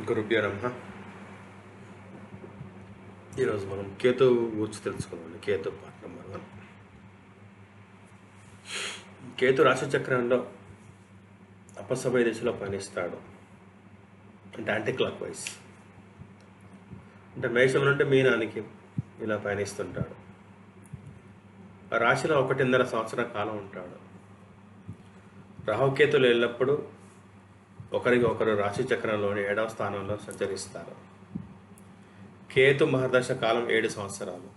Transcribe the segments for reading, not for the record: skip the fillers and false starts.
గురుభ్యో నమః. ఈరోజు మనం కేతు గురించి తెలుసుకుందాం. Ketu part number 1. కేతు రాశి చక్రంలో అపసవ్య దిశలో పయనిస్తాడు, అంటే యాంటీ క్లాక్ వైజ్. అంటే మేషం నుండి మీనానికి ఇలా పయనిస్తుంటాడు. ఆ రాశిలో 1.5 సంవత్సరాల కాలం ఉంటాడు. రాహుకేతులు ఎల్లప్పుడూ ఒకరికొకరు రాశి చక్రంలోని 7వ స్థానంలో సంచరిస్తారు. కేతు మహర్దశ కాలం 7 సంవత్సరాలు.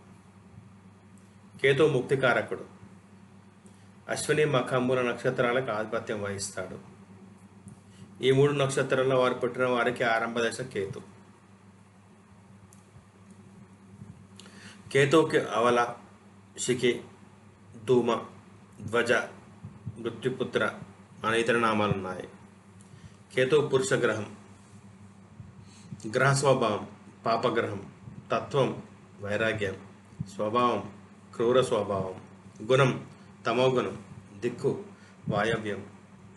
కేతు ముక్తికారకుడు. అశ్విని మఖంబుల నక్షత్రాలకు ఆధిపత్యం వహిస్తాడు. ఈ 3 నక్షత్రాల్లో వారు పుట్టిన వారికి ఆరంభ దశ కేతు. కేతువుకి అవల, శిఖి, ధూమ, ధ్వజ, మృత్యుపుత్ర అనే ఇతర నామాలున్నాయి. కేతువు పురుష గ్రహం. గ్రహ స్వభావం పాపగ్రహం. తత్వం వైరాగ్యం. స్వభావం క్రూర స్వభావం. గుణం తమోగుణం. దిక్కు వాయవ్యం.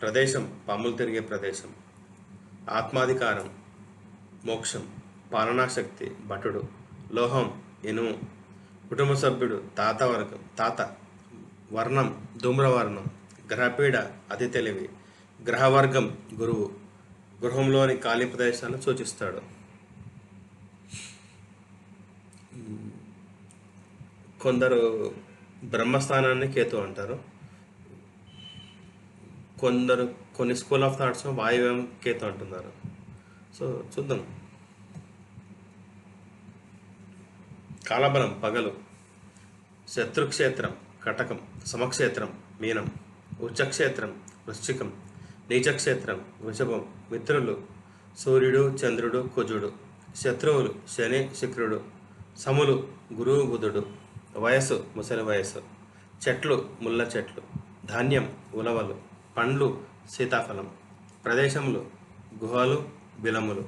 ప్రదేశం పాములు తిరిగే ప్రదేశం. ఆత్మాధికారం మోక్షం. పాలనాశక్తి భటుడు. లోహం ఇనుము. కుటుంబ సభ్యుడు తాత. వర్ణం ధూమ్రవర్ణం. గ్రహపీడ అతి తెలివి. గ్రహవర్గం గురువు. గృహంలోని ఖాళీ ప్రదేశాలను సూచిస్తాడు. కొందరు బ్రహ్మస్థానాన్ని కేతు అంటారు. కొన్ని స్కూల్ ఆఫ్ థాట్స్ వాయువ్యం కేతు అంటున్నారు. సో చూద్దాం. కాలబలం పగలు. శత్రుక్షేత్రం కటకం. సమక్షేత్రం మీనం. ఉచ్చక్షేత్రం వృశ్చికం. నీచక్షేత్రం వృషభం. మిత్రులు సూర్యుడు చంద్రుడు కుజుడు. శత్రువులు శని శుక్రుడు. సములు గురువు బుధుడు. వయస్సు ముసలి వయస్సు. చెట్లు ముళ్ళ చెట్లు. ధాన్యం ఉలవలు. పండ్లు సీతాఫలం. ప్రదేశములు గుహలు బిలములు.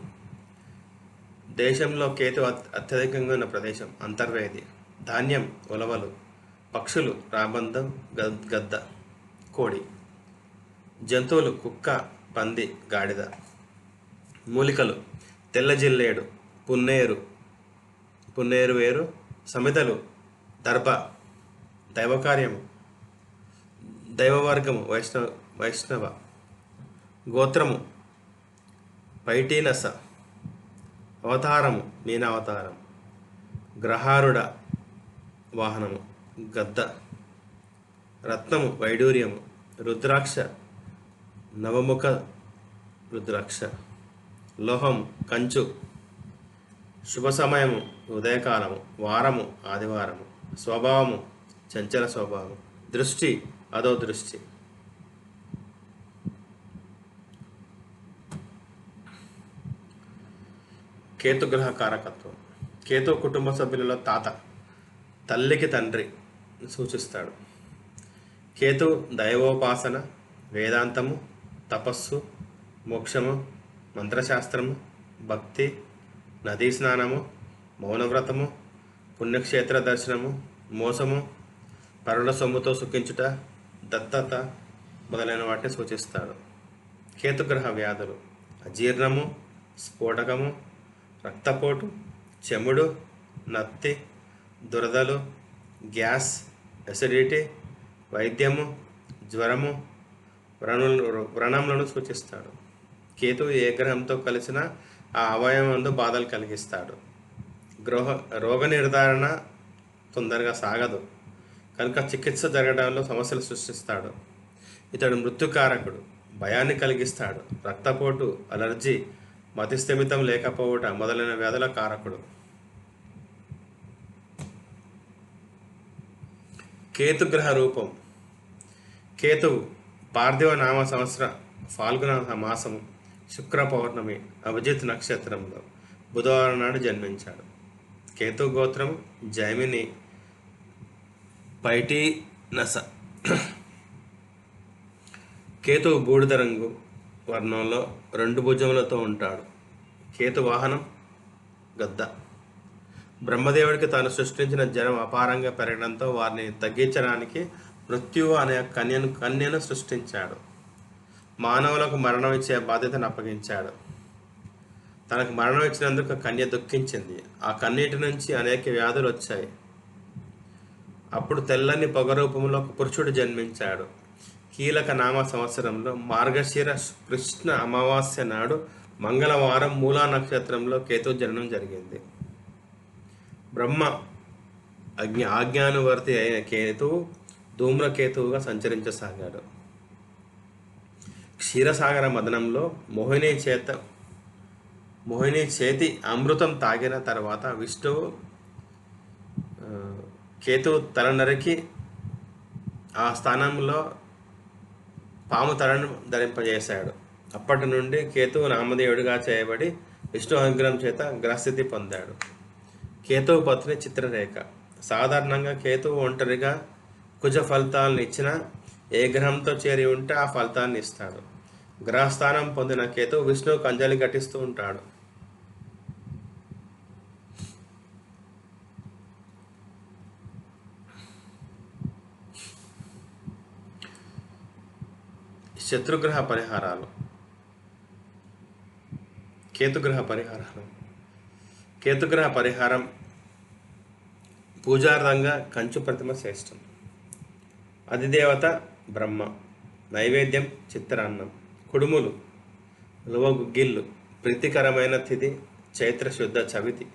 దేశంలో కేతు అత్యధికంగా ఉన్న ప్రదేశం అంతర్వేది. ధాన్యం ఉలవలు. పక్షులు రాబందం గద్ద కోడి. జంతువులు కుక్క పంది గాడిద. మూలికలు తెల్ల జిల్లేడు పున్నేరు వేరు. సమితలు దర్భ. దైవకార్యము దైవవర్గము వైష్ణవ. గోత్రము పైటీనస. అవతారము మీనావతారం. గ్రహారుడ వాహనము గద్ద. రత్నము వైడూర్యము. రుద్రాక్ష నవముఖ రుద్రాక్ష. లోహం కంచు. శుభ సమయము ఉదయకాలము. వారము ఆదివారము. స్వభావము చంచల స్వభావం. దృష్టి అదో దృష్టి. కేతు గ్రహ కారకత్వం. కేతు కుటుంబ సభ్యులలో తాత, తల్లికి తండ్రి సూచిస్తాడు. కేతు దైవోపాసన, వేదాంతము, తపస్సు, మోక్షము, మంత్రశాస్త్రము, భక్తి, నదీ స్నానము, మౌనవ్రతము, పుణ్యక్షేత్ర దర్శనము, మోసము, పరుల సొమ్ముతో సుఖించుట, దత్తత మొదలైన వాటిని సూచిస్తాడు. కేతుగ్రహ వ్యాధులు అజీర్ణము, స్ఫోటకము, రక్తపోటు, చెముడు, నత్తి, దురదలు, గ్యాస్, ఎసిడిటీ, వైద్యము, జ్వరము, వ్రణములను సూచిస్తాడు. కేతువు ఏ గ్రహంతో కలిసినా ఆ అవయవంలో బాధలు కలిగిస్తాడు. రోగ నిర్ధారణ తొందరగా సాగదు కనుక చికిత్స జరగడంలో సమస్యలు సృష్టిస్తాడు. ఇతడు మృత్యుకారకుడు. భయాన్ని కలిగిస్తాడు. రక్తపోటు, అలర్జీ, మతిస్థిమితం లేకపోవట మొదలైన వ్యాధుల కారకుడు. కేతుగ్రహ రూపం. కేతువు పార్థివ నామ సంవత్సర ఫాల్గుణ మాసము శుక్ర పౌర్ణమి అభిజిత్ నక్షత్రంలో బుధవారం నాడు జన్మించాడు. కేతు గోత్రం జైమిని పైటీనస. కేతువు బూడిద రంగు వర్ణంలో 2 భుజములతో ఉంటాడు. కేతు వాహనం గద్ద. బ్రహ్మదేవుడికి తాను సృష్టించిన జనం అపారంగా పెరగడంతో వారిని తగ్గించడానికి మృత్యువు అనే కన్యను సృష్టించాడు. మానవులకు మరణం ఇచ్చే బాధ్యతను అప్పగించాడు. తనకు మరణం ఇచ్చినందుకు కన్య దుఃఖించింది. ఆ కన్నీటి నుంచి అనేక వ్యాధులు వచ్చాయి. అప్పుడు తెల్లని పొగ రూపంలో ఒక పురుషుడు జన్మించాడు. కీలక నామ సంవత్సరంలో మార్గశిర కృష్ణ అమావాస్య నాడు మంగళవారం మూలా నక్షత్రంలో కేతు జననం జరిగింది. బ్రహ్మ ఆజ్ఞానువర్తి అయిన కేతువు ధూమ్రకేతువుగా సంచరించసాగాడు. క్షీరసాగర మదనంలో మోహిని చేతి అమృతం తాగిన తర్వాత విష్ణువు కేతువు తల నరికి ఆ స్థానంలో పాము తలను ధరింపజేశాడు. అప్పటి నుండి కేతువు నామదేవుడిగా చేయబడి విష్ణు అనుగ్రహం చేత గ్రహస్థితి పొందాడు. కేతువు పత్ని చిత్రరేఖ. సాధారణంగా కేతువు ఒంటరిగా కుజ ఫలితాలను ఇచ్చిన ఏ గ్రహంతో చేరి ఉంటే ఆ ఫలితాన్ని ఇస్తాడు. గ్రహస్థానం పొందిన కేతువు విష్ణువుకు అంజలి ఘటిస్తూ ఉంటాడు. శత్రుగ్రహ పరిహారాలు. కేతుగ్రహ పరిహారం పూజార్థంగా కంచు ప్రతిమ శ్రేష్టం. అధిదేవత బ్రహ్మ. నైవేద్యం చిత్రాన్నం, కుడుములు, గుగ్గిళ్ళు. ప్రీతికరమైన తిథి చైత్రశుద్ధ చవితి.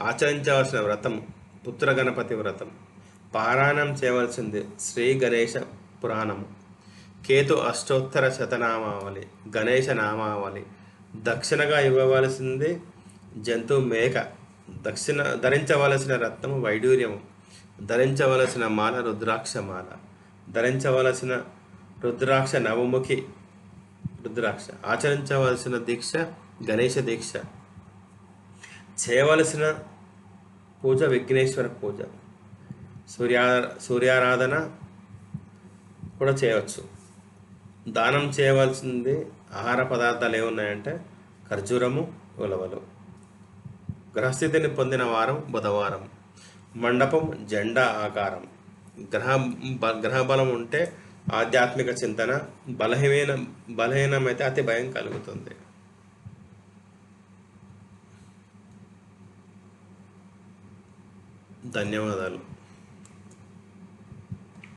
ఆచరించవలసిన వ్రతం పుత్ర గణపతి వ్రతం. పారాయణం చేయవలసింది శ్రీ గణేశ పురాణము. కేతు అష్టోత్తర శతనామావళి, గణేశ నామావళి. దక్షిణగా ఇవ్వవలసింది జంతు మేక. ధరించవలసిన రత్నము వైడూర్యము. ధరించవలసిన మాల రుద్రాక్ష మాల. ధరించవలసిన రుద్రాక్ష నవముఖి రుద్రాక్ష. ఆచరించవలసిన దీక్ష గణేశ దీక్ష. చేయవలసిన పూజ విఘ్నేశ్వర పూజ. సూర్యారాధన కూడా చేయవచ్చు. దానం చేయవలసింది ఆహార పదార్థాలు ఏమున్నాయంటే ఖర్జూరము, ఉలవలు. గ్రహస్థితిని పొందిన వారం బుధవారం. మండపం జెండా ఆకారం. గ్రహబలం ఉంటే ఆధ్యాత్మిక చింతన. బలహీనమైతే అతి భయం కలుగుతుంది. ధన్యవాదాలు.